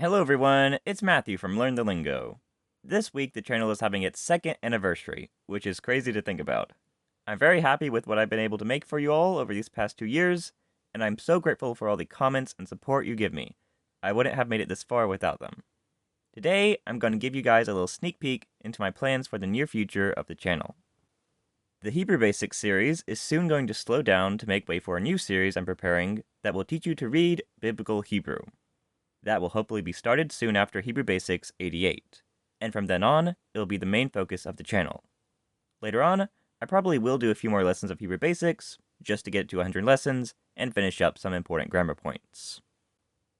Hello everyone, it's Matthew from Learn the Lingo. This week the channel is having its second anniversary, which is crazy to think about. I'm very happy with what I've been able to make for you all over these past 2 years, and I'm so grateful for all the comments and support you give me. I wouldn't have made it this far without them. Today, I'm going to give you guys a little sneak peek into my plans for the near future of the channel. The Hebrew Basics series is soon going to slow down to make way for a new series I'm preparing that will teach you to read Biblical Hebrew. That will hopefully be started soon after Hebrew Basics 88, and from then on, it'll be the main focus of the channel. Later on, I probably will do a few more lessons of Hebrew Basics, just to get to 100 lessons, and finish up some important grammar points.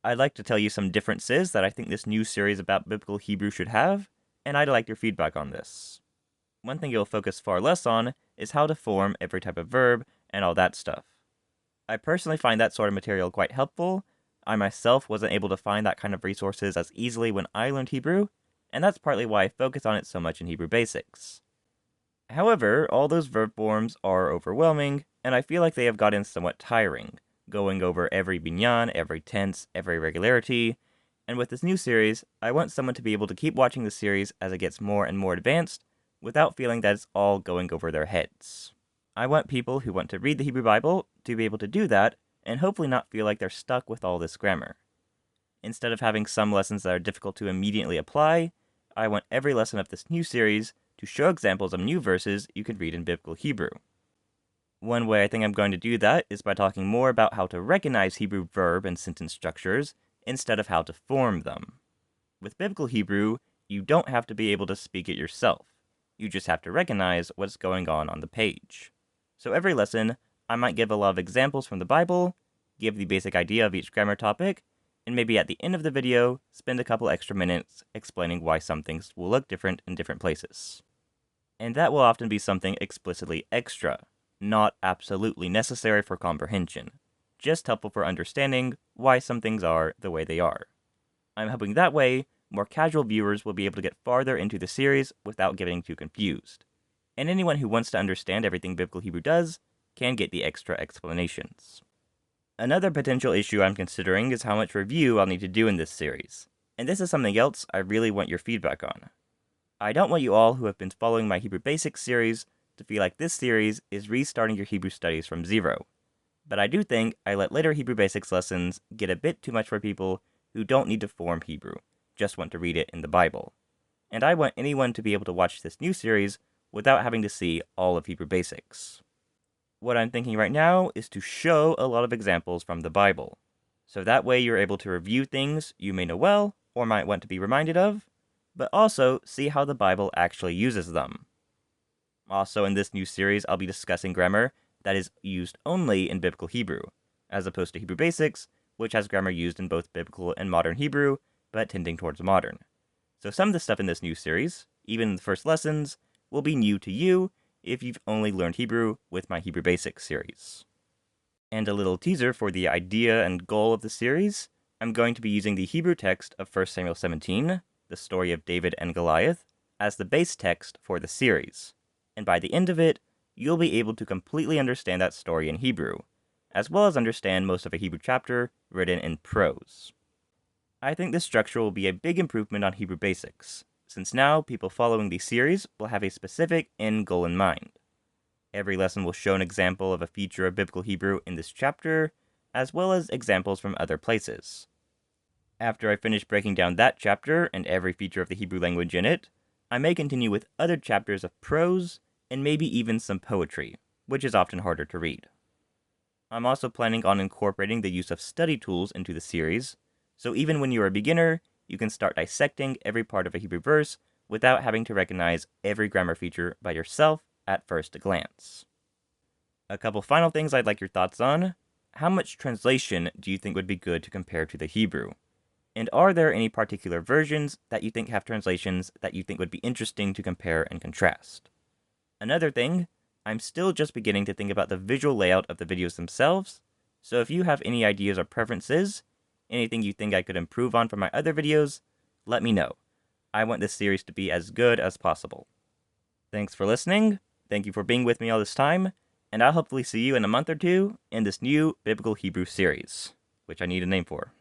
I'd like to tell you some differences that I think this new series about Biblical Hebrew should have, and I'd like your feedback on this. One thing you'll focus far less on is how to form every type of verb and all that stuff. I personally find that sort of material quite helpful. I myself wasn't able to find that kind of resources as easily when I learned Hebrew, and that's partly why I focus on it so much in Hebrew Basics. However, all those verb forms are overwhelming, and I feel like they have gotten somewhat tiring, going over every binyan, every tense, every regularity, and with this new series, I want someone to be able to keep watching the series as it gets more and more advanced, without feeling that it's all going over their heads. I want people who want to read the Hebrew Bible to be able to do that, and hopefully not feel like they're stuck with all this grammar. Instead of having some lessons that are difficult to immediately apply, I want every lesson of this new series to show examples of new verses you can read in Biblical Hebrew. One way I think I'm going to do that is by talking more about how to recognize Hebrew verb and sentence structures instead of how to form them. With Biblical Hebrew, you don't have to be able to speak it yourself. You just have to recognize what's going on the page. So every lesson, I might give a lot of examples from the Bible, give the basic idea of each grammar topic, and maybe at the end of the video, spend a couple extra minutes explaining why some things will look different in different places. And that will often be something explicitly extra, not absolutely necessary for comprehension, just helpful for understanding why some things are the way they are. I'm hoping that way, more casual viewers will be able to get farther into the series without getting too confused. And anyone who wants to understand everything Biblical Hebrew does can get the extra explanations. Another potential issue I'm considering is how much review I'll need to do in this series, and this is something else I really want your feedback on. I don't want you all who have been following my Hebrew Basics series to feel like this series is restarting your Hebrew studies from zero, but I do think I let later Hebrew Basics lessons get a bit too much for people who don't need to form Hebrew, just want to read it in the Bible. And I want anyone to be able to watch this new series without having to see all of Hebrew Basics. What I'm thinking right now is to show a lot of examples from the Bible. So that way you're able to review things you may know well or might want to be reminded of, but also see how the Bible actually uses them. Also, in this new series, I'll be discussing grammar that is used only in Biblical Hebrew, as opposed to Hebrew Basics, which has grammar used in both Biblical and Modern Hebrew, but tending towards modern. So some of the stuff in this new series, even in the first lessons, will be new to you if you've only learned Hebrew with my Hebrew Basics series. And a little teaser for the idea and goal of the series, I'm going to be using the Hebrew text of 1 Samuel 17, the story of David and Goliath, as the base text for the series. And by the end of it, you'll be able to completely understand that story in Hebrew, as well as understand most of a Hebrew chapter written in prose. I think this structure will be a big improvement on Hebrew Basics, since now people following the series will have a specific end goal in mind. Every lesson will show an example of a feature of Biblical Hebrew in this chapter, as well as examples from other places. After I finish breaking down that chapter and every feature of the Hebrew language in it, I may continue with other chapters of prose, and maybe even some poetry, which is often harder to read. I'm also planning on incorporating the use of study tools into the series, so even when you're a beginner, you can start dissecting every part of a Hebrew verse without having to recognize every grammar feature by yourself at first glance. A couple final things I'd like your thoughts on. How much translation do you think would be good to compare to the Hebrew? And are there any particular versions that you think have translations that you think would be interesting to compare and contrast? Another thing, I'm still just beginning to think about the visual layout of the videos themselves, so if you have any ideas or preferences, anything you think I could improve on from my other videos, let me know. I want this series to be as good as possible. Thanks for listening, thank you for being with me all this time, and I'll hopefully see you in a month or two in this new Biblical Hebrew series, which I need a name for.